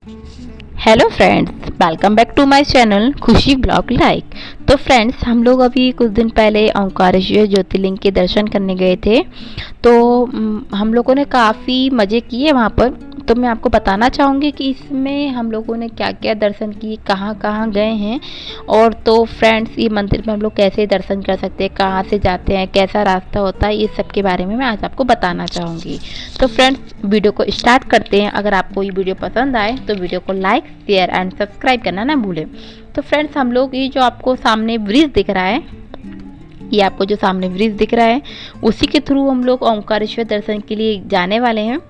Hello friends, welcome back to my channel Khushi blog like. तो friends, हम लोग अभी कुछ दिन पहले ओंकारेश्वर ज्योतिर्लिंग के दर्शन करने गए थे। तो हम लोगों ने काफ़ी मज़े किए वहाँ पर। तो मैं आपको बताना चाहूँगी कि इसमें हम लोगों ने क्या क्या दर्शन किए, कहाँ कहाँ गए हैं। और तो फ्रेंड्स, ये मंदिर में हम लोग कैसे दर्शन कर सकते हैं, कहाँ से जाते हैं, कैसा रास्ता होता है, ये सब के बारे में मैं आज आपको बताना चाहूँगी। तो फ्रेंड्स, वीडियो को स्टार्ट करते हैं। अगर आपको ये वीडियो पसंद आए तो वीडियो को लाइक, शेयर एंड सब्सक्राइब करना ना भूलें। तो फ्रेंड्स, हम लोग ये जो आपको सामने ब्रिज दिख रहा है, ये आपको जो सामने ब्रिज दिख रहा है, उसी के थ्रू हम लोग ओंकारेश्वर दर्शन के लिए जाने वाले हैं।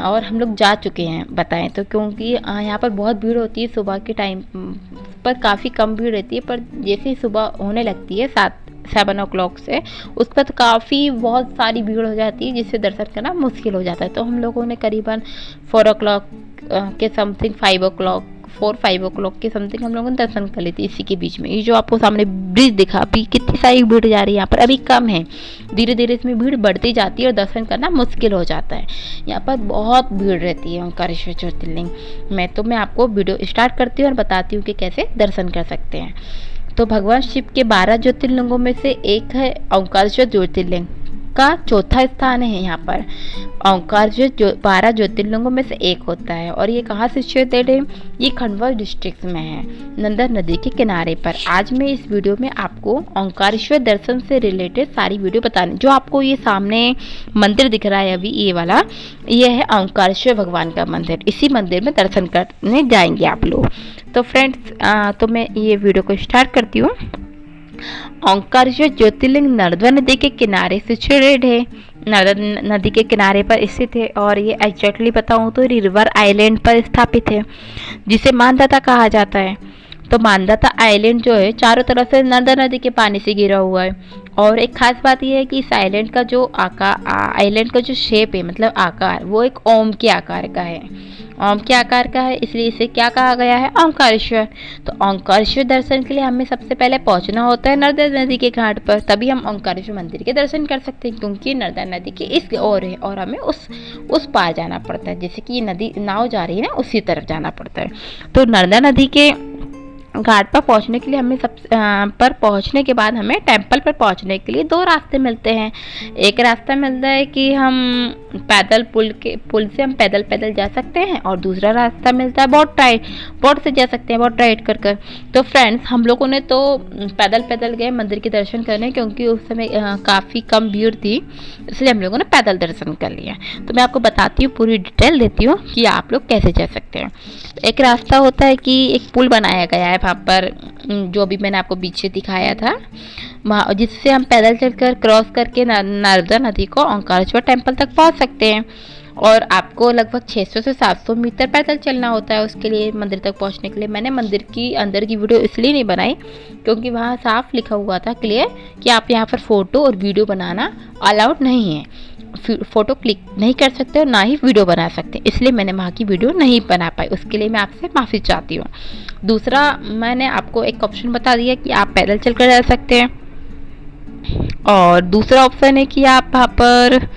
और हम लोग जा चुके हैं बताएं तो, क्योंकि यहाँ पर बहुत भीड़ होती है। सुबह के टाइम पर काफ़ी कम भीड़ रहती है, पर जैसे ही सुबह होने लगती है 7 से, उस पर तो काफ़ी बहुत सारी भीड़ हो जाती है, जिससे दर्शन करना मुश्किल हो जाता है। तो हम लोगों ने करीबन 4 के समथिंग 5 के समथिंग हम लोगों ने दर्शन कर ली थी। इसी के बीच में ये जो आपको सामने ब्रिज दिखा, अभी कितनी सारी भीड़ जा रही है यहाँ पर, अभी कम है, धीरे धीरे इसमें भीड़ बढ़ती जाती है और दर्शन करना मुश्किल हो जाता है। यहाँ पर बहुत भीड़ रहती है ओंकारेश्वर ज्योतिर्लिंग में। तो मैं आपको वीडियो स्टार्ट करती हूँ और बताती हूँ कि कैसे दर्शन कर सकते हैं। तो भगवान शिव के 12 ज्योतिर्लिंगों में से एक है ओंकारेश्वर ज्योतिर्लिंग का चौथा स्थान है यहाँ पर। ओंकारेश्वर 12 ज्योतिर्लिंगों में से एक होता है। और ये कहाँ से सिचुएटेड है? ये खंडवा डिस्ट्रिक्ट में है, नंदा नदी के किनारे पर। आज मैं इस वीडियो में आपको ओंकारेश्वर दर्शन से रिलेटेड सारी वीडियो बताने, जो आपको ये सामने मंदिर दिख रहा है अभी, ये वाला, ये है ओंकारेश्वर भगवान का मंदिर। इसी मंदिर में दर्शन करने जाएंगे आप लोग। तो फ्रेंड्स, तो मैं ये वीडियो को स्टार्ट करती हूँ। ओंकारेश्वर ज्योतिर्लिंग नर्मदा नदी के किनारे सिचुएटेड है, नर्मदा नदी के किनारे पर स्थित है। और ये एग्जैक्टली बताऊँ तो रिवर आइलैंड पर स्थापित है, जिसे मानदाता कहा जाता है। तो मानदाता आइलैंड जो है चारों तरफ से नर्मदा नदी के पानी से घिरा हुआ है। और एक खास बात यह है कि इस आइलैंड का जो आइलैंड का जो शेप है, मतलब आकार, वो एक ओम के आकार का है। ओम के आकार का है, इसलिए इसे क्या कहा गया है? ओंकारेश्वर। तो ओंकारेश्वर दर्शन के लिए हमें सबसे पहले पहुंचना होता है नर्मदा नदी के घाट पर, तभी हम ओंकारेश्वर मंदिर के दर्शन कर सकते हैं, क्योंकि नर्मदा नदी की इस ओर है और हमें उस पार जाना पड़ता है। जैसे कि ये नदी नाव जा रही है ना, उसी तरफ जाना पड़ता है। तो नर्मदा नदी के घाट पर पहुंचने के लिए पर पहुंचने के बाद हमें टेंपल पर पहुंचने के लिए 2 रास्ते मिलते हैं। एक रास्ता मिलता है कि हम पैदल पुल से हम पैदल जा सकते हैं, और दूसरा रास्ता मिलता है बोट से जा सकते हैं, बोट राइड कर कर। तो फ्रेंड्स, हम लोगों ने तो पैदल गए मंदिर के दर्शन करने, क्योंकि उस समय काफ़ी कम भीड़ थी, इसलिए हम लोगों ने पैदल दर्शन कर लिया। तो मैं आपको बताती हूँ, पूरी डिटेल देती हूँ कि आप लोग कैसे जा सकते हैं। एक रास्ता होता है कि एक पुल बनाया गया है वहाँ पर, जो अभी मैंने आपको पीछे दिखाया था, वहाँ जिससे हम पैदल चलकर क्रॉस करके नर्मदा नदी को ओंकारेश्वर टेंपल तक पहुँच सकते हैं। और आपको लगभग 600 से 700 मीटर पैदल चलना होता है उसके लिए, मंदिर तक पहुंचने के लिए। मैंने मंदिर की अंदर की वीडियो इसलिए नहीं बनाई, क्योंकि वहाँ साफ लिखा हुआ था क्लियर कि आप यहाँ पर फ़ोटो और वीडियो बनाना अलाउड नहीं है, फ़ोटो क्लिक नहीं कर सकते और ना ही वीडियो बना सकते, इसलिए मैंने वहाँ की वीडियो नहीं बना पाई। उसके लिए मैं आपसे माफ़ी चाहती हूँ। दूसरा, मैंने आपको एक ऑप्शन बता दिया कि आप पैदल चलकर जा सकते हैं, और दूसरा ऑप्शन है कि आप वहाँ पर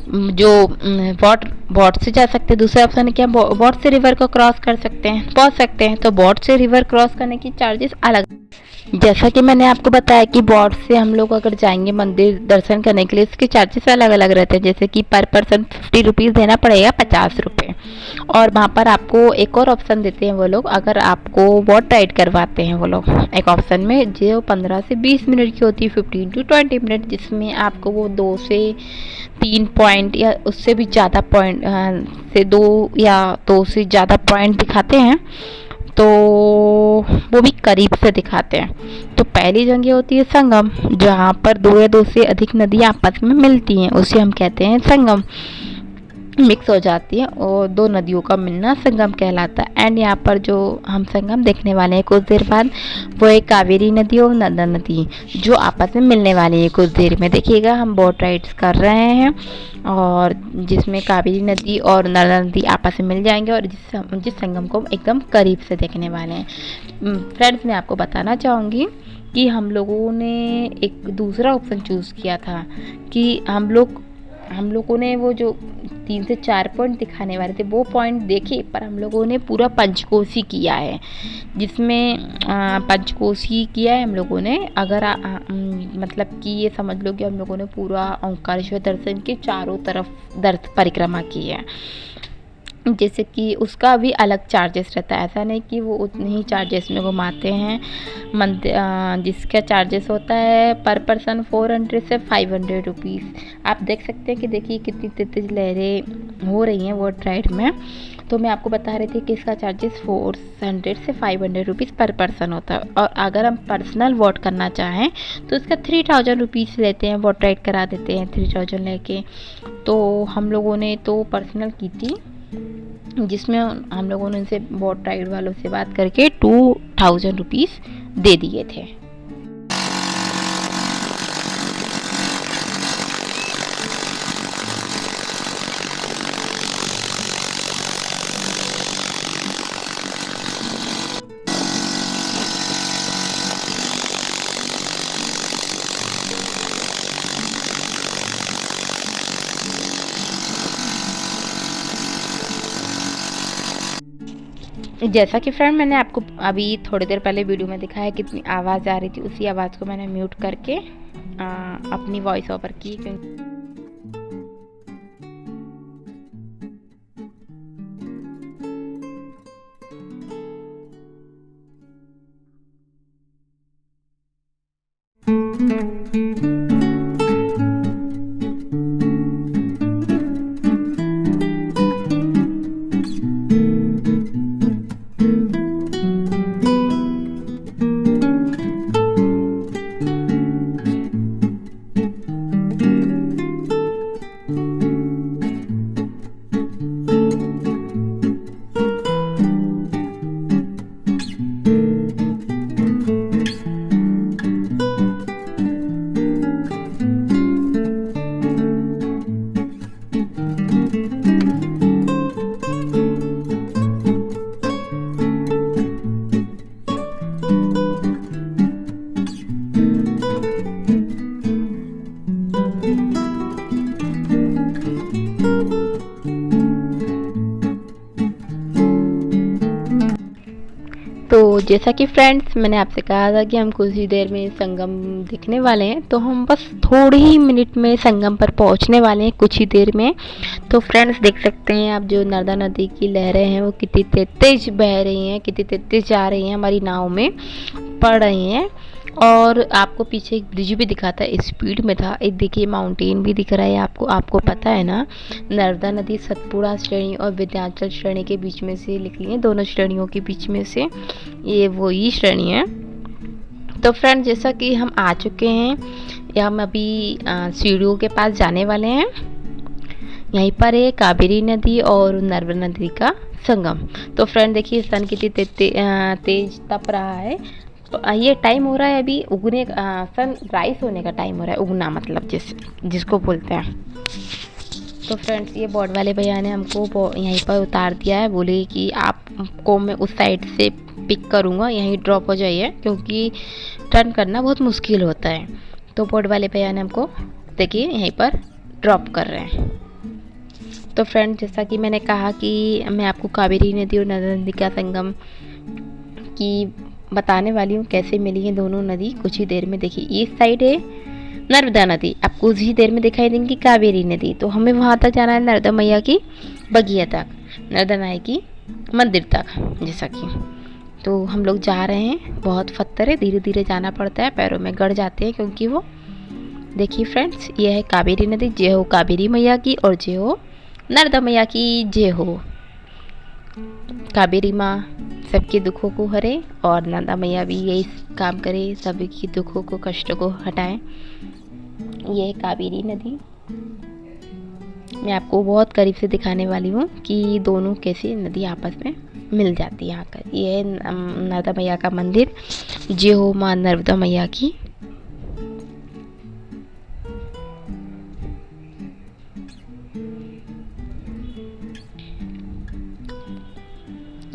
जो बोट से जा सकते हैं। दूसरा ऑप्शन है कि हम बोट से रिवर को क्रॉस कर सकते हैं, पहुंच सकते हैं। तो बोट से रिवर क्रॉस करने की चार्जेस अलग, जैसा कि मैंने आपको बताया कि बोट से हम लोग अगर जाएंगे मंदिर दर्शन करने के लिए, इसके चार्जेस अलग अलग रहते हैं। जैसे कि पर पर्सन 50 रुपीज़ देना पड़ेगा, 50 रुपये। और वहाँ पर आपको एक और ऑप्शन देते हैं वो लोग, अगर आपको बोट राइड करवाते हैं वो लोग एक ऑप्शन में, जो 15 से 20 मिनट की होती है, 15 to 20 मिनट, जिसमें आपको वो 2 से 3 पॉइंट या उससे भी ज़्यादा पॉइंट से 2 या 2 से ज़्यादा पॉइंट दिखाते हैं। तो वो भी करीब से दिखाते हैं। तो पहली जगह होती है संगम, जहाँ पर 2 या 2 से अधिक नदियाँ आपस में मिलती हैं, उसे हम कहते हैं संगम। मिक्स हो जाती है और 2 नदियों का मिलना संगम कहलाता है। एंड यहाँ पर जो हम संगम देखने वाले हैं कुछ देर बाद, वो एक कावेरी नदी और नर्मदा नदी, जो आपस में मिलने वाली है कुछ देर में। देखिएगा, हम बोट राइड्स कर रहे हैं, और जिसमें कावेरी नदी और नर्मदा नदी आपस में मिल जाएंगे, और जिस संगम को एकदम करीब से देखने वाले हैं। फ्रेंड्स, मैं आपको बताना चाहूँगी कि हम लोगों ने एक दूसरा ऑप्शन चूज़ किया था कि हम लोग हम लोगों ने वो जो 3 से 4 पॉइंट दिखाने वाले थे वो पॉइंट देखे, पर हम लोगों ने पूरा पंचकोशी किया है, जिसमें पंचकोशी किया है हम लोगों ने। अगर मतलब कि ये समझ लो कि हम लोगों ने पूरा ओंकारेश्वर दर्शन के चारों तरफ परिक्रमा की है। जैसे कि उसका भी अलग चार्जेस रहता है, ऐसा नहीं कि वो उतने ही चार्जेस में घुमाते हैं। जिसका चार्जेस होता है पर पर्सन 400 से 500 रुपीज़। आप देख सकते हैं कि देखिए कितनी तेज लहरें हो रही हैं बोट राइड में। तो मैं आपको बता रही थी कि इसका चार्जेस 400 से 500 रुपीज़ पर पर्सन होता है, और अगर हम पर्सनल वॉट करना चाहें तो इसका 3000 रुपीज़ लेते हैं, वॉट राइड करा देते हैं 3000 लेके। तो हम लोगों ने तो पर्सनल की थी, जिसमें हम लोगों ने उनसे बोट राइड वालों से बात करके 2000 रुपीज़ दे दिए थे। जैसा कि फ्रेंड मैंने आपको अभी थोड़ी देर पहले वीडियो में दिखाया कितनी आवाज़ आ रही थी, उसी आवाज़ को मैंने म्यूट करके अपनी वॉइस ओवर की, क्योंकि तो जैसा कि फ्रेंड्स मैंने आपसे कहा था कि हम कुछ ही देर में संगम दिखने वाले हैं, तो हम बस थोड़े ही मिनट में संगम पर पहुंचने वाले हैं, कुछ ही देर में। तो फ्रेंड्स देख सकते हैं आप जो नर्मदा नदी की लहरें हैं वो कितनी तेज बह रही हैं, कितनी तेज जा रही हैं, हमारी नाव में पड़ रही हैं। और आपको पीछे एक ब्रिज भी दिखा था, स्पीड में था। एक देखिए माउंटेन भी दिख रहा है आपको पता है ना, नर्मदा नदी सतपुड़ा श्रेणी और विंध्याचल श्रेणी के बीच में से निकली है, दोनों श्रेणियों के बीच में से ये वही श्रेणी है। तो फ्रेंड जैसा कि हम आ चुके हैं, या हम अभी सीढ़ियों के पास जाने वाले हैं। यहीं पर है कावेरी नदी और नर्मदा नदी का संगम। तो फ्रेंड देखिए सन कितनी तेज तप रहा है। तो ये टाइम हो रहा है अभी उगने सन राइज होने का टाइम हो रहा है, उगना मतलब जिसको बोलते हैं। तो फ्रेंड्स ये बोर्ड वाले भैया ने हमको यहीं पर उतार दिया है, बोले कि आपको मैं उस साइड से पिक करूँगा, यहीं ड्रॉप हो जाइए, क्योंकि टर्न करना बहुत मुश्किल होता है। तो बोर्ड वाले भैया ने हमको देखिए यहीं पर ड्रॉप कर रहे हैं। तो फ्रेंड जैसा कि मैंने कहा कि मैं आपको कावेरी नदी और नर्मदा नदी का संगम की बताने वाली हूँ, कैसे मिली है दोनों नदी। कुछ ही देर में देखिए इस साइड है नर्मदा नदी, आपको कुछ ही देर में दिखाई देंगी कावेरी नदी। तो हमें वहाँ तक जाना है, नर्मदा मैया की बगिया तक, नर्मदा नाई की मंदिर तक, जैसा कि। तो हम लोग जा रहे हैं, बहुत पत्थर है, धीरे धीरे जाना पड़ता है, पैरों में गड़ जाते हैं क्योंकि वो। देखिए फ्रेंड्स ये है कावेरी नदी, जय हो कावेरी मैया की और जय हो नर्मदा मैया की जय हो। कावेरी माँ सबके दुखों को हरे और नर्मदा मैया भी यही काम करे, सभी की दुखों को कष्टों को हटाएं। ये है कावेरी नदी। मैं आपको बहुत करीब से दिखाने वाली हूँ कि दोनों कैसे नदी आपस में मिल जाती है आकर। ये है नर्मदा मैया का मंदिर, जय हो माँ नर्मदा मैया की।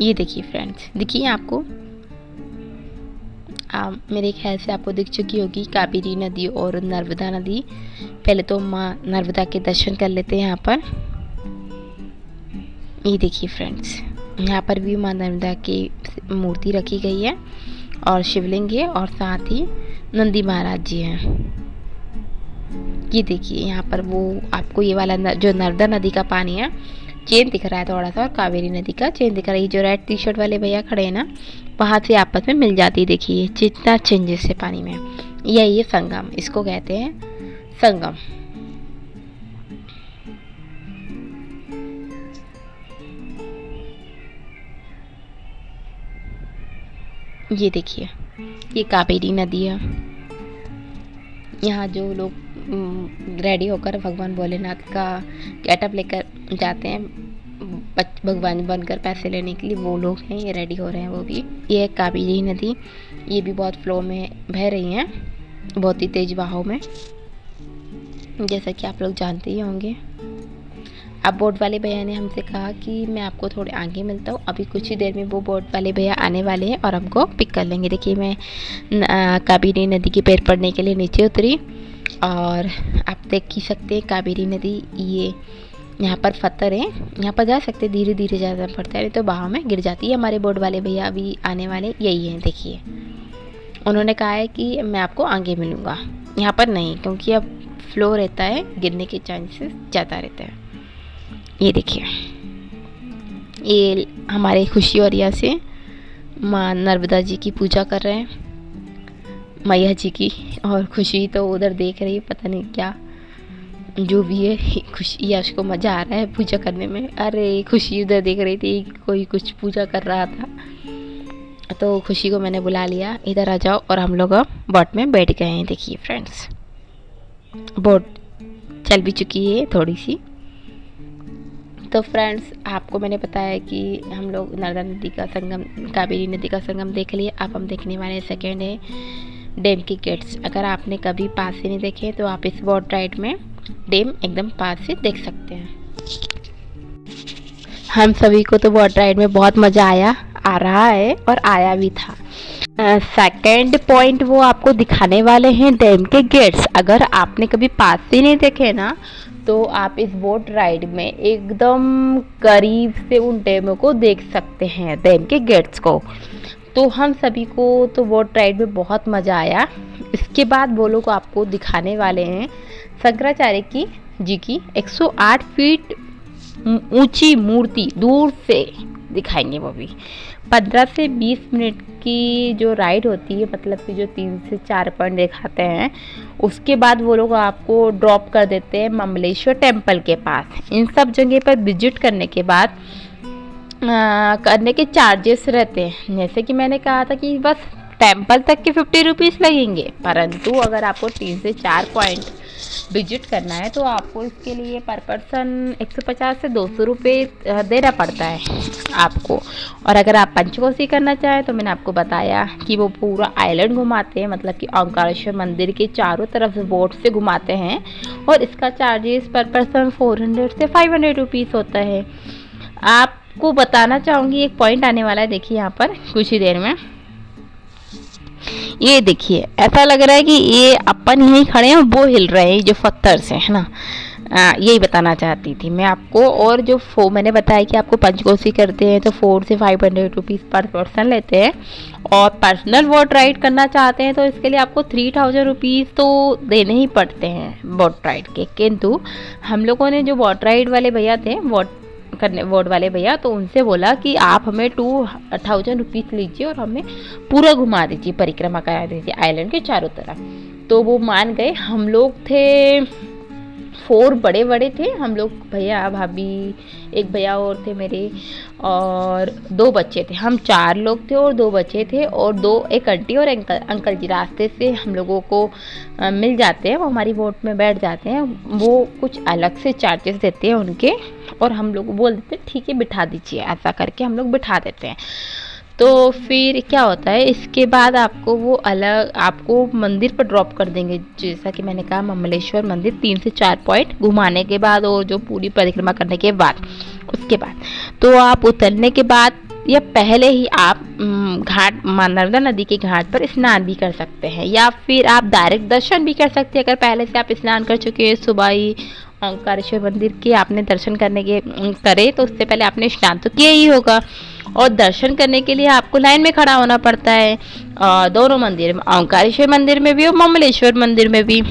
ये देखिए फ्रेंड्स, देखिए आपको मेरे ख्याल से आपको दिख चुकी होगी कावेरी नदी और नर्मदा नदी पहले तो माँ नर्मदा के दर्शन कर लेते हैं यहाँ पर। ये देखिए फ्रेंड्स, यहाँ पर भी माँ नर्मदा की मूर्ति रखी गई है और शिवलिंग है और साथ ही नंदी महाराज जी हैं। ये देखिए यहाँ पर वो आपको ये वाला जो नर्मदा नदी का पानी है चेन दिख रहा है थोड़ा सा, और कावेरी नदी का चेन दिख रहा है। ये जो रेड टी शर्ट वाले भैया खड़े हैं ना, वहाँ से आपस में मिल जाती है। देखिए जितना चेंजेस है पानी में। यही संगम, इसको कहते हैं संगम। ये देखिए ये कावेरी नदी है। यहाँ जो लोग रेडी होकर भगवान भोलेनाथ का गेटअप लेकर जाते हैं भगवान बनकर पैसे लेने के लिए, वो लोग हैं, ये रेडी हो रहे हैं वो भी। ये कावेरी नदी, ये भी बहुत फ्लो में बह रही हैं, बहुत ही तेज बहाव में, जैसा कि आप लोग जानते ही होंगे। अब बोट वाले भैया ने हमसे कहा कि मैं आपको थोड़े आगे मिलता हूँ, अभी कुछ ही देर में वो बोट वाले भैया आने वाले हैं और हमको पिक कर लेंगे। देखिए मैं कावेरी नदी के पैर पड़ने के लिए नीचे उतरी और आप देख ही सकते हैं कावेरी नदी। ये यहाँ पर पत्थर है, यहाँ पर जा सकते, धीरे धीरे ज़्यादा पड़ता है तो बहाव में गिर जाती है। हमारे बोट वाले भैया अभी आने वाले यही हैं। देखिए उन्होंने कहा है कि मैं आपको आगे मिलूँगा, यहाँ पर नहीं, क्योंकि अब फ्लो रहता है, गिरने के चांसेस ज़्यादा रहते हैं। ये देखिए ये हमारे खुशी और यहाँ से माँ नर्मदा जी की पूजा कर रहे हैं, मैया जी की, और खुशी तो उधर देख रही है, पता नहीं क्या जो भी है। खुशी यश को मज़ा आ रहा है पूजा करने में। अरे खुशी उधर देख रही थी, कोई कुछ पूजा कर रहा था, तो खुशी को मैंने बुला लिया, इधर आ जाओ, और हम लोग बोट में बैठ गए हैं। देखिए फ्रेंड्स बोट चल भी चुकी है थोड़ी सी। तो फ्रेंड्स आपको मैंने बताया कि हम लोग नर्मदा नदी का संगम, कावेरी नदी का संगम देख लिए। अब हम देखने वाले सेकेंड है डैम की गेट्स। अगर आपने कभी पास से नहीं देखे तो आप इस बोट राइड में डैम एकदम पास से देख सकते हैं। हम सभी को तो बोट राइड में बहुत मज़ा आ रहा है और आया भी था। सेकेंड पॉइंट वो आपको दिखाने वाले हैं डैम के गेट्स। अगर आपने कभी पास से नहीं देखे ना, तो आप इस बोट राइड में एकदम करीब से उन डैमों को देख सकते हैं, डैम के गेट्स को। तो हम सभी को तो बोट राइड में बहुत मज़ा आया। इसके बाद वो लोग आपको दिखाने वाले हैं शंकराचार्य जी की 108 फीट ऊंची मूर्ति, दूर से दिखाएंगे वो भी। 15 से 20 मिनट की जो राइड होती है, मतलब कि जो 3 से 4 पॉइंट दिखाते हैं, उसके बाद वो लोग आपको ड्रॉप कर देते हैं ममलेश्वर टेम्पल के पास। इन सब जगह पर विजिट करने के बाद करने के चार्जेस रहते हैं। जैसे कि मैंने कहा था कि बस टेम्पल तक के 50 रुपीज़ लगेंगे, परंतु अगर आपको 3 से 4 पॉइंट विजिट करना है तो आपको इसके लिए पर पर्सन 150 से 200 रुपये देना पड़ता है आपको। और अगर आप पंचकोसी करना चाहें तो मैंने आपको बताया कि वो पूरा आइलैंड घुमाते हैं, मतलब कि ओंकारेश्वर मंदिर के चारों तरफ बोट से घुमाते हैं, और इसका चार्जेस पर पर्सन 400 से 500 रुपीज़ होता है। आपको बताना चाहूँगी एक पॉइंट आने वाला है, देखिए यहाँ पर कुछ ही देर में। ये देखिए ऐसा लग रहा है कि ये अपन यहीं खड़े हैं, वो हिल रहे हैं जो पत्थर से, है ना। यही बताना चाहती थी मैं आपको। और जो मैंने बताया कि आपको पंचकोसी करते हैं तो 4 से 500 रुपीज़ पर पर्सन लेते हैं, और पर्सनल बोट राइड करना चाहते हैं तो इसके लिए आपको 3000 रुपीज़ तो देने ही पड़ते हैं बोट राइड के। किंतु हम लोगों ने जो बोट राइड वाले भैया थे, बोट वाले भैया, तो उनसे बोला कि आप हमें 2000 रुपीज़ लीजिए और हमें पूरा घुमा दीजिए, परिक्रमा करा दीजिए आइलैंड के चारों तरफ। तो वो मान गए। हम लोग थे 4 बड़े बड़े थे हम लोग, भैया भाभी, एक भैया और थे मेरे, और 2 बच्चे थे। हम 4 लोग थे और 2 बच्चे थे, और एक आंटी और अंकल जी रास्ते से हम लोगों को मिल जाते हैं, वो हमारी बोट में बैठ जाते हैं। वो कुछ अलग से चार्जेस देते हैं उनके, और हम लोग बोल देते हैं ठीक है बिठा दीजिए, ऐसा करके हम लोग बिठा देते हैं। तो फिर क्या होता है, इसके बाद आपको वो अलग आपको मंदिर पर ड्रॉप कर देंगे। जैसा कि मैंने कहा ममलेश्वर मंदिर 3 से 4 पॉइंट घुमाने के बाद, और जो पूरी परिक्रमा करने के बाद, उसके बाद तो आप उतरने के बाद या पहले ही आप घाट नर्मदा नदी के घाट पर स्नान भी कर सकते हैं, या फिर आप डायरेक्ट दर्शन भी कर सकते हैं। अगर पहले से आप स्नान कर चुके हैं, सुबह ही ओंकारेश्वर मंदिर के आपने दर्शन करे तो उससे पहले आपने स्नान तो किया ही होगा। और दर्शन करने के लिए आपको लाइन में खड़ा होना पड़ता है, दोनों मंदिर में, ओंकारेश्वर मंदिर में भी और ममलेश्वर मंदिर में भी।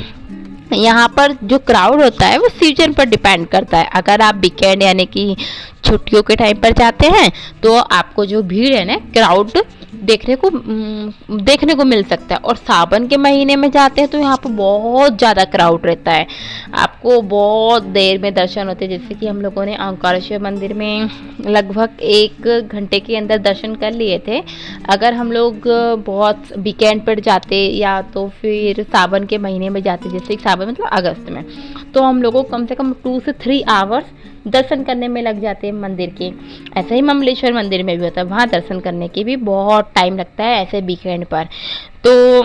यहाँ पर जो क्राउड होता है वो सीजन पर डिपेंड करता है। अगर आप वीकेंड यानी कि छुट्टियों के टाइम पर जाते हैं तो आपको जो भीड़ है ना, क्राउड देखने को मिल सकता है। और सावन के महीने में जाते हैं तो यहाँ पर बहुत ज़्यादा क्राउड रहता है, आपको बहुत देर में दर्शन होते हैं। जैसे कि हम लोगों ने ओंकारेश्वर मंदिर में लगभग 1 घंटे के अंदर दर्शन कर लिए थे। अगर हम लोग बहुत वीकेंड पर जाते या तो फिर सावन के महीने में जाते, जैसे कि सावन मतलब अगस्त में, तो हम लोगों को कम से कम 2 से 3 आवर्स दर्शन करने में लग जाते हैं मंदिर के। ऐसा ही ममलेश्वर मंदिर में भी होता है, वहाँ दर्शन करने के भी बहुत टाइम लगता है ऐसे वीकेंड पर। तो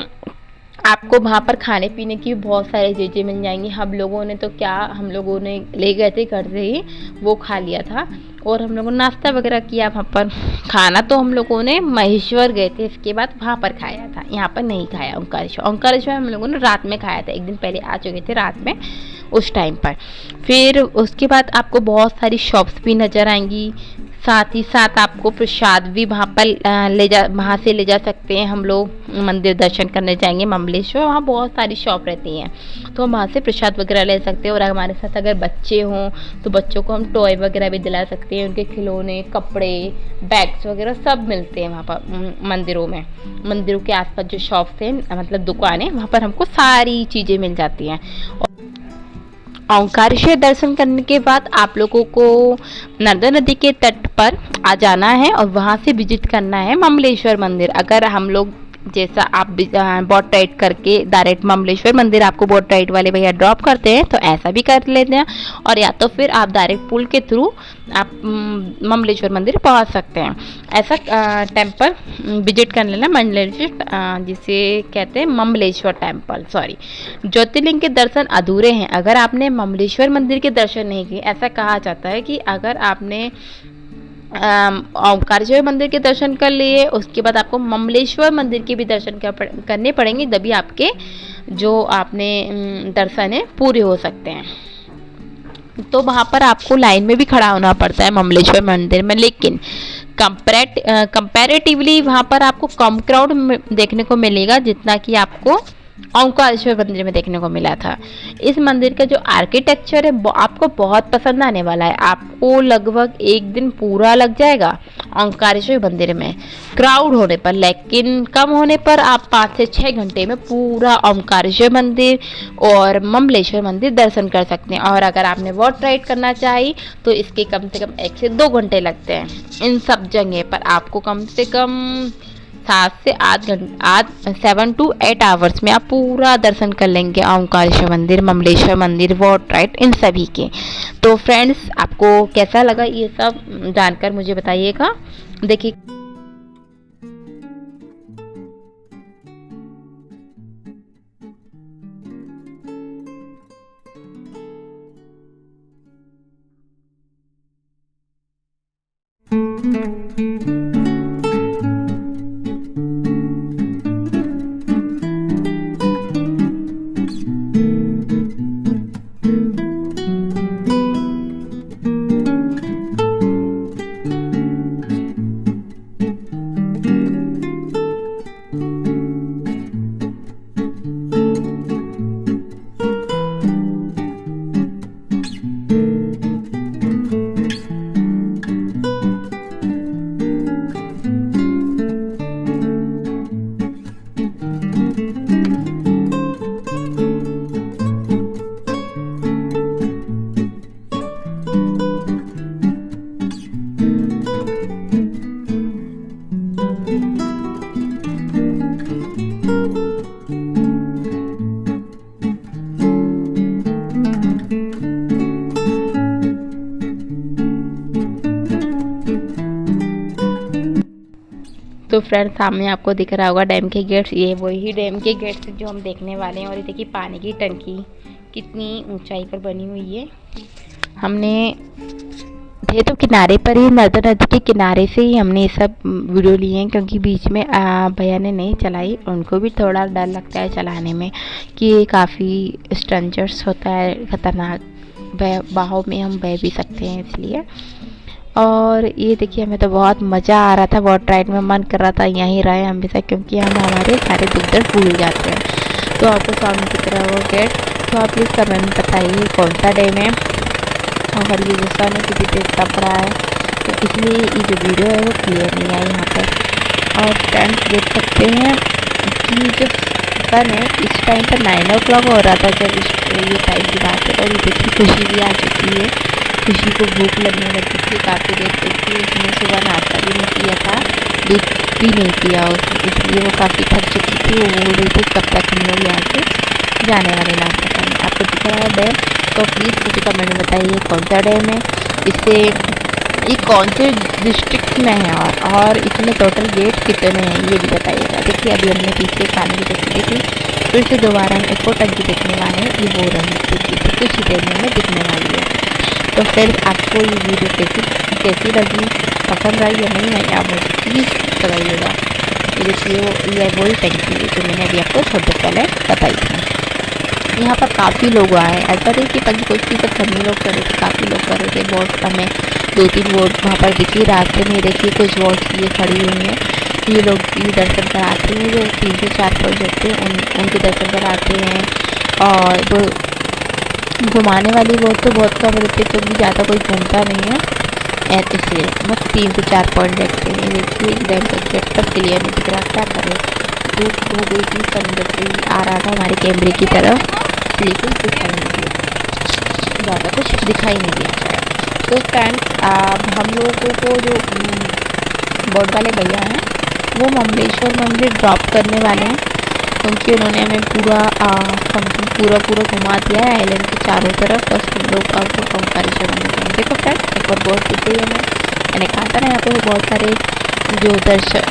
आपको वहाँ पर खाने पीने की बहुत सारी चीज़ें मिल जाएंगी। हम लोगों ने ले गए थे घर से ही, वो खा लिया था और हम लोगों ने नाश्ता वगैरह किया वहाँ पर। खाना तो हम लोगों ने महेश्वर गए थे, इसके बाद वहाँ पर खाया था, यहाँ पर नहीं खाया। ओंकारेश्वर हम लोगों ने रात में खाया था, एक दिन पहले आ चुके थे रात में उस टाइम पर। फिर उसके बाद आपको बहुत सारी शॉप्स भी नज़र आएंगी, साथ ही साथ आपको प्रसाद भी वहाँ से ले जा सकते हैं। हम लोग मंदिर दर्शन करने जाएंगे ममलेश्वर, वहाँ बहुत सारी शॉप रहती हैं, तो हम वहाँ से प्रसाद वगैरह ले सकते हैं। और हमारे साथ अगर बच्चे हों तो बच्चों को हम टॉय वगैरह भी दिला सकते हैं, उनके खिलौने, कपड़े, बैग्स वगैरह सब मिलते हैं वहाँ पर मंदिरों में। मंदिरों के आसपास जो शॉप्स हैं मतलब दुकानें, वहाँ पर हमको सारी चीज़ें मिल जाती हैं। ओंकारेश्वर दर्शन करने के बाद आप लोगों को नर्मदा नदी के तट पर आ जाना है और वहाँ से विजिट करना है ममलेश्वर मंदिर। अगर हम लोग जैसा आप बोट राइड करके डायरेक्ट ममलेश्वर मंदिर आपको बोट राइड वाले भैया ड्रॉप करते हैं तो ऐसा भी कर लेते हैं, और या तो फिर आप डायरेक्ट पुल के थ्रू आप ममलेश्वर मंदिर पहुंच सकते हैं। ऐसा टेम्पल विजिट कर लेना, ममलेश्वर जिसे कहते हैं ममलेश्वर टेम्पल, सॉरी। ज्योतिर्लिंग के दर्शन अधूरे हैं अगर आपने ममलेश्वर मंदिर के दर्शन नहीं किए। ऐसा कहा जाता है कि अगर आपने ओंकारेश्वर मंदिर के दर्शन कर लिए, उसके बाद आपको ममलेश्वर मंदिर के भी दर्शन करने पड़ेंगे, तभी आपके जो आपने दर्शन है पूरे हो सकते हैं। तो वहाँ पर आपको लाइन में भी खड़ा होना पड़ता है ममलेश्वर मंदिर में, लेकिन कंपैरेटिवली वहाँ पर आपको कम क्राउड देखने को मिलेगा जितना कि आपको ओंकारेश्वर मंदिर में देखने को मिला था। इस मंदिर का जो आर्किटेक्चर है वो आपको बहुत पसंद आने वाला है। आपको लगभग 1 दिन पूरा लग जाएगा ओंकारेश्वर मंदिर में क्राउड होने पर, लेकिन कम होने पर आप 5 से 6 घंटे में पूरा ओंकारेश्वर मंदिर और ममलेश्वर मंदिर दर्शन कर सकते हैं। और अगर आपने बोट राइड करना चाहिए तो इसके कम से कम 1 से 2 घंटे लगते हैं। इन सब जगह पर आपको कम से कम 7 से 7 to 8 आवर्स में आप पूरा दर्शन कर लेंगे ओंकारेश्वर मंदिर, ममलेश्वर मंदिर, बोट राइड, इन सभी के। तो फ्रेंड्स, आपको कैसा लगा ये सब जानकर मुझे बताइएगा। देखिए तो फ्रेंड्स, सामने आपको दिख रहा होगा डैम के गेट्स, ये वही डैम के गेट्स जो हम देखने वाले हैं। और ये देखिए पानी की टंकी कितनी ऊंचाई पर बनी हुई है। हमने थे तो किनारे पर ही, नर्मदा नदी के किनारे से ही हमने ये सब वीडियो लिए हैं, क्योंकि बीच में भैया ने नहीं चलाई, उनको भी थोड़ा डर लगता है चलाने में कि ये काफ़ी स्ट्रेंजर्स होता है, ख़तरनाक बहाव में हम बह भी सकते हैं इसलिए। और ये देखिए हमें तो बहुत मज़ा आ रहा था, वाटर राइड में मन कर रहा था यहीं रहे हमेशा, क्योंकि हम हमारे सारे दुख दर्द भूल जाते हैं। तो आपको सामने की तरह वो गेट, तो आप प्लीज़ कमेंट में बताइए कौन सा डैम है और ये जो सन है किसी पे तप रहा है, तो इसलिए ये जो वीडियो है वो क्लियर नहीं है यहाँ पर। और फ्रेंड्स देख सकते हैं कि जो सन है इस टाइम पर 9 o'clock हो रहा था जब ये टाइम की बात है। और ये देखिए खुशी भी आ चुकी है, खुशी को भूख लगने लगी थी काफ़ी देर तक थी, उसने सुबह नाश्ता भी नहीं किया था, दूध भी नहीं पिया उसने, इसलिए वो काफ़ी थक चुकी थी। वो बोल रही थी कब तक हम लोग यहाँ से जाने वाले नाश्ता करने। आपको दिख रहा है डैम, तो प्लीज़ मुझे कमेंट में बताइए कौन सा डैम है, इससे ये कौन से डिस्ट्रिक्ट में है और इसमें टोटल गेट कितने हैं ये भी बताइएगा। देखिए अभी हमने पीछे पानी की टंकी देखी, फिर से दोबारा हम एक और टंकी देखने वाले हैं, ये वो रही कुछ ही देर में हमें दिखने वाली है। तो फ्रेंड्स आपको ये वीडियो कैसी लगी, पसंद आई या नहीं आई, आप मुझे प्लीज़ बताइएगा। ये देखिए ये वही टंकी है जो मैंने अभी आपको थोड़ी देर पहले बताई थी। यहाँ पर काफ़ी लोग आए, ऐसा नहीं कि पंचकोशी तक हम ही लोग कर रहे थे, काफ़ी लोग कर रहे थे। बोट हमें 2-3 बोट वहाँ पर दिखी रास्ते में, देखिए कुछ बोट्स ये खड़ी हुई हैं, ये लोग ये दर्शन कराते हैं, जो 3 से 4 पॉइंट होते हैं उनके दर्शन कराते हैं। और वो घुमाने वाली बोट तो बहुत कम रहती है, क्योंकि ज़्यादा कोई घूमता नहीं है, इसलिए बस 3 से 4 पॉइंट देखते हैं। देखिए डैम का गेट पर क्लियर नहीं दिख रहा, क्या करें, धूप हो गई थी, समुद्र से आ रहा था हमारे कैमरे की तरफ, लेकिन दिखाई नहीं दिया, ज़्यादा कुछ दिखाई नहीं दिया। तो फ्रेंड्स हम लोगों को जो बोट वाले भैया हैं वो ममलेश्वर मंदिर ड्रॉप करने वाले हैं, क्योंकि उन्होंने हमें पूरा घुमा दिया है आइलैंड के चारों तरफ। बस हम लोग अब ओंकारेश्वर मंदिर में देखो फ्रेंड्स एक और बोट दिख रही है, मैंने कहा था ना यहाँ पे बहुत सारे जो दर्शन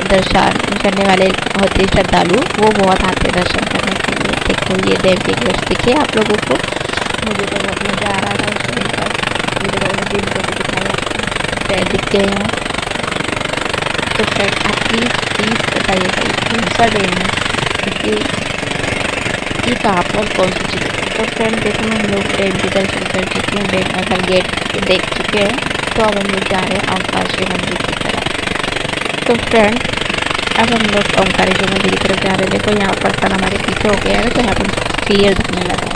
करने वाले होते हैं श्रद्धालु, वो बहुत आते हैं दर्शन करने के लिए। देखो ये डैम के गेट दिखे आप लोगों को, मुझे तो बहुत मज़ा आ रहा था उस टाइम पर, वीडियो दिन को भी दिखाया दिख गए हैं। तो फ्रेंड्स आप प्लीज़ बताइएगा कौन सा डैम है, क्योंकि ये कहाँ पर कौन सी चीज़ है। तो फ्रेंड देखो हम लोग डैम के दर्शन कर चुके हैं, डैम का गेट देख चुके हैं, तो अब हम लोग जा रहे हैं ओंकारेश्वर मंदिर की तरफ। तो फ्रेंड अब हम लोग ओंकारेश्वर मंदिर की तरफ जा रहे हैं। देखो यहाँ पर सन हमारे पीछे हो गया है, तो यहाँ पर क्लियर दिखने लगा है।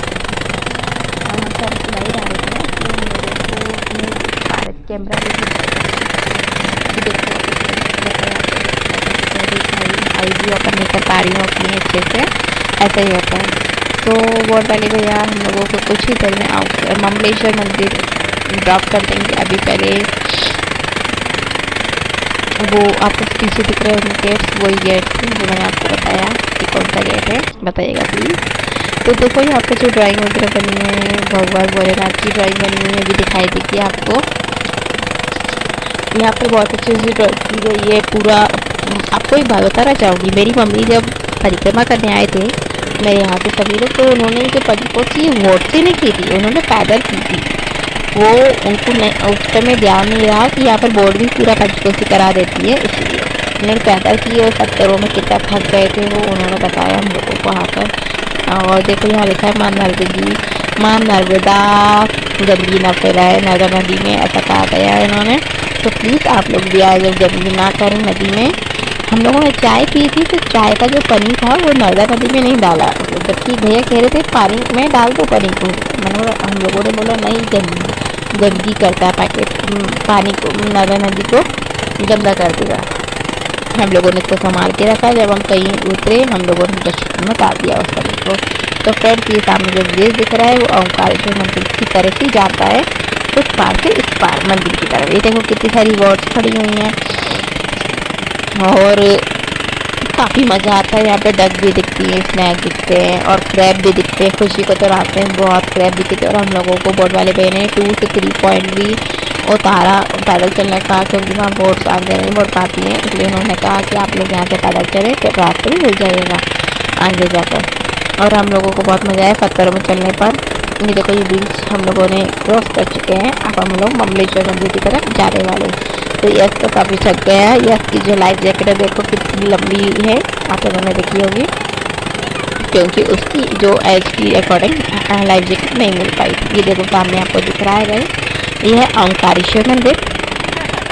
यहाँ पर लाइट आ रही है तो मेरे को कैमरा आई भी ओपन नहीं कर पा रही हूँ अपनी अच्छे से, ऐसा ही होता है। तो बोट वाले भैया हम लोगों को कुछ ही देर में ममलेश्वर मंदिर ड्रॉप कर देंगे। अभी पहले वो आपको पीछे दिख रहे हैं गेट्स, वही गेट थे जो मैंने आपको बताया कि कौन सा गेट है, बताइएगा प्लीज़। तो देखो यहाँ पर जो ड्राइंग वगैरह बनी है, भगवान भोलेनाथ की ड्राइंग बनी हुई है, भी दिखाई देगी आपको। यहाँ पर बहुत अच्छे से ड्रॉ की गई है पूरा। आपको एक बात बताना चाहूँगी, मेरी मम्मी जब परिक्रमा करने आए थे मेरे यहाँ के सभी लोग, तो उन्होंने जो पंचकोशी वोट से नहीं की थी, उन्होंने पैदल की थी। वो उनको उस समय ध्यान नहीं रहा कि यहाँ पर बोर्ड भी पूरा पंचकोशी करा देती है, इसलिए उन्होंने पैदल की और पत्थरों में कितना थक गए थे वो उन्होंने बताया हम लोगों को वहाँ पर। और देखो यहाँ लिखा है माँ नर्मदा गंदगी न फैलाए नर्मदा नदी में, ऐसा कहा गया है इन्होंने। तो प्लीज़ आप लोग भी आए, जब गंदगी ना करें नदी में। हम लोगों ने चाय पी थी, तो चाय का जो पानी था वो नर्मदा नदी में नहीं डाला, जबकि भैया कह रहे थे पानी में डाल दो पानी को। हम लोगों ने बोला नहीं, गंदगी करता है पैकेट, पानी को नर्मदा नदी को गंदा कर देगा। हम लोगों ने इसको संभाल के रखा, जब हम कहीं उतरे हम लोगों ने डस्टबिन में डाल दिया उस पानी को। तो फ्रेंड्स ये सामने जो ब्रिज दिख रहा है वो ओंकारेश्वर मंदिर की तरफ ही जाता है, उस पार से इस पार मंदिर की तरफ। ये देखो कितनी सारी बोट्स खड़ी हुई हैं और काफ़ी मज़ा आता है। यहाँ पे डक भी दिखती है, स्नैक दिखते हैं और क्रैब भी दिखते हैं। खुशी को तो रास्ते में बहुत क्रैब दिखे थे और हम लोगों को बोट वाले भैया ने 2 से 3 पॉइंट भी उतारा पैदल चलने का, क्योंकि वहाँ बोट्स आगे नहीं बोट पाती हैं, इसलिए उन्होंने कहा कि आप लोग यहाँ से पैदल चलें तो रास्ते में मिल जाइएगा आगे जाकर। और हम लोगों को बहुत मज़ा आया पत्थरों में चलने पर, ये देखो ये ब्रिज हम लोगों ने क्रॉस कर चुके हैं। अब हम लोग ममलेश्वर मंदिर की तरफ जाने वाले हैं। तो यस तो काफ़ी थक गया है। यस की जो लाइफ जैकेट है देखो कितनी लंबी है, आप लोगों ने देखी होगी, क्योंकि उसकी जो एज की अकॉर्डिंग लाइफ जैकेट नहीं मिल पाई। ये देखो सामने आपको दिख रहा है गाइस, ये है ओंकारेश्वर मंदिर।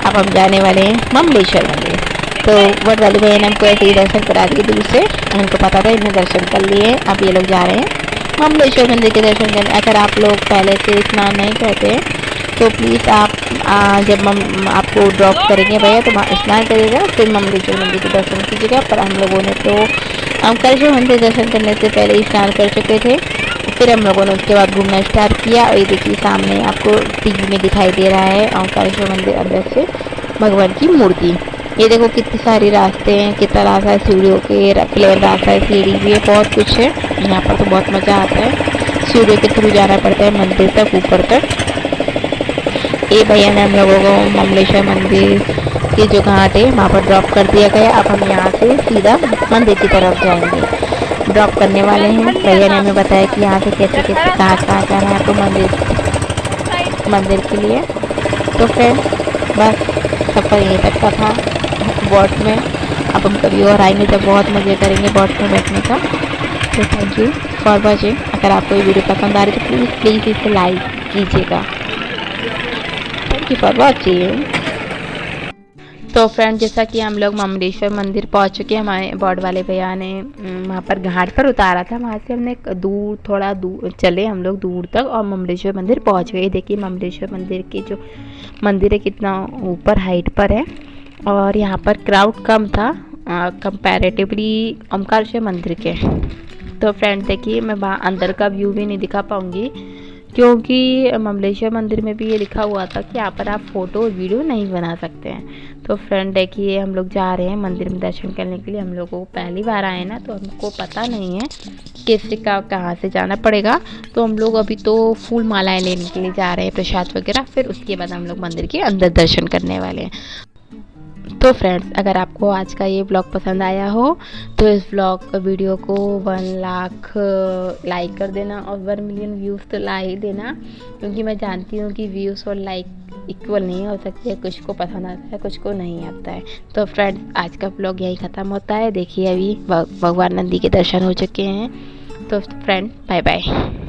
अब हम जाने वाले हैं ममलेश्वर मंदिर। तो वट वाली भैया ने हमको ऐसे ही दर्शन करा दिए दूर से, उनको पता था इन्हें दर्शन कर लिए। अब ये लोग जा रहे हैं ममलेश्वर मंदिर के दर्शन करने। अगर आप लोग पहले से स्नान नहीं करते तो प्लीज़ आप जब आपको ड्रॉप करेंगे भैया तो स्नान करिएगा, फिर ममलेश्वर मंदिर के दर्शन कीजिएगा। पर हम लोगों ने तो ओंकारेश्वर मंदिर दर्शन करने से पहले ही स्नान कर चुके थे। फिर हम लोगों ने उसके बाद घूमना स्टार्ट किया। और ये देखिए सामने आपको टीवी में दिखाई दे रहा है ओंकारेश्वर मंदिर अंदर से भगवान की मूर्ति। ये देखो कितनी सारी रास्ते हैं, कितना रास्ता है, सीढ़ियों के प्लेन रास्ता है, सीढ़ी भी है, बहुत कुछ है यहाँ पर। तो बहुत मज़ा आता है, सीढ़ियों के थ्रू जाना पड़ता है मंदिर तक, ऊपर तक। ये भैया ने हम लोगों को ममलेश्वर मंदिर की जो घाट है वहाँ पर ड्रॉप कर दिया गया। अब हम यहाँ से सीधा मंदिर की तरफ जाएंगे, ड्रॉप करने वाले हैं। भैया ने हमें बताया कि यहाँ से कैसे कैसे कहाँ जाना है आपको मंदिर के लिए। तो फ्रेंड्स बस सफ़र यहीं तक का था बोट में। अब हम कभी और आएंगे जब बहुत मज़े करेंगे बोट में बैठने का। तो थैंक यू फॉर वॉचिंग। अगर आपको ये वीडियो पसंद आ रही है तो प्लीज़ इसे लाइक कीजिएगा। Thank you for watching. तो फ्रेंड जैसा कि हम लोग ममलेश्वर मंदिर पहुंच चुके हैं, हमारे बोट वाले भैया ने वहाँ पर घाट पर उतारा था। वहाँ से हमने थोड़ा दूर चले हम लोग दूर तक और ममलेश्वर मंदिर पहुंच गए। देखिए ममलेश्वर मंदिर की जो मंदिर है कितना ऊपर हाइट पर है और यहाँ पर क्राउड कम था कंपैरेटिवली ओंकारेश्वर मंदिर के। तो फ्रेंड देखिए मैं अंदर का व्यू भी नहीं दिखा पाऊँगी क्योंकि ममलेश्वर मंदिर में भी ये लिखा हुआ था कि यहाँ पर आप फ़ोटो और वीडियो नहीं बना सकते हैं। तो फ्रेंड देखिए हम लोग जा रहे हैं मंदिर में दर्शन करने के लिए। हम लोगों को पहली बार आए ना, तो हमको पता नहीं है किस का कहाँ से जाना पड़ेगा। तो हम लोग अभी तो फूल मालाएं लेने के लिए जा रहे हैं, प्रसाद वगैरह, फिर उसके बाद हम लोग मंदिर के अंदर दर्शन करने वाले हैं। तो फ्रेंड्स अगर आपको आज का ये ब्लॉग पसंद आया हो तो इस ब्लॉग वीडियो को 1 लाख लाइक कर देना और 1 मिलियन व्यूज़ तो ला ही देना, क्योंकि मैं जानती हूँ कि व्यूज़ और लाइक इक्वल नहीं हो सकती है। कुछ को पसंद आता है, कुछ को नहीं आता है। तो फ्रेंड्स आज का ब्लॉग यही ख़त्म होता है। देखिए अभी भगवान नंदी के दर्शन हो चुके हैं। तो फ्रेंड बाय बाय।